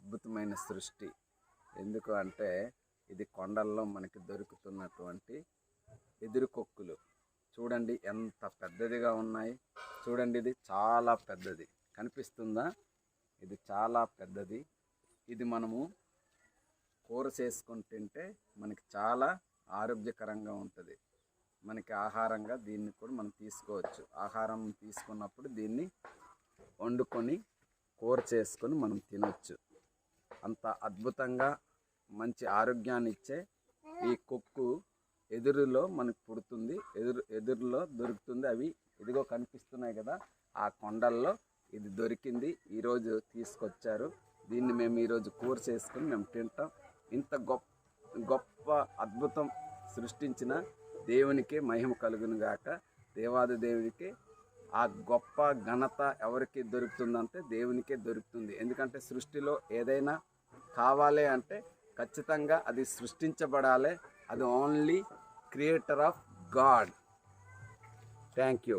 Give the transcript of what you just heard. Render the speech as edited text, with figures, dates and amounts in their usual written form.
అద్భుతమైన సృష్టి. ఎందుకు అంటే ఇది కొండల్లో మనకి దొరుకుతున్నటువంటి ఎదురుకొక్కులు. చూడండి ఎంత పెద్దదిగా ఉన్నాయి. చూడండి, ఇది చాలా పెద్దది, కనిపిస్తుందా? ఇది చాలా పెద్దది. ఇది మనము కూర చేసుకొని తింటే మనకి చాలా ఆరోగ్యకరంగా ఉంటుంది. మనకి ఆహారంగా దీన్ని కూడా మనం తీసుకోవచ్చు. ఆహారం తీసుకున్నప్పుడు దీన్ని వండుకొని కూర చేసుకొని మనం తినొచ్చు. అంత అద్భుతంగా మంచి ఆరోగ్యాన్ని ఇచ్చే ఈ కొక్కు ఎదురులో మనకు పుడుతుంది, ఎదురులో దొరుకుతుంది. అవి ఇదిగో కనిపిస్తున్నాయి కదా, ఆ కొండల్లో ఇది దొరికింది. ఈరోజు తీసుకొచ్చారు. దీన్ని మేము ఈరోజు కూర చేసుకుని మేము తింటాం. ఇంత గొప్ప అద్భుతం సృష్టించిన దేవునికి మహిమ కలుగును గాక. దేవాది దేవునికి ఆ గొప్ప ఘనత ఎవరికి దొరుకుతుందంటే దేవునికే దొరుకుతుంది. ఎందుకంటే సృష్టిలో ఏదైనా కావాలి అంటే ఖచ్చితంగా అది సృష్టించబడాలి. అది only creator of God. Thank you.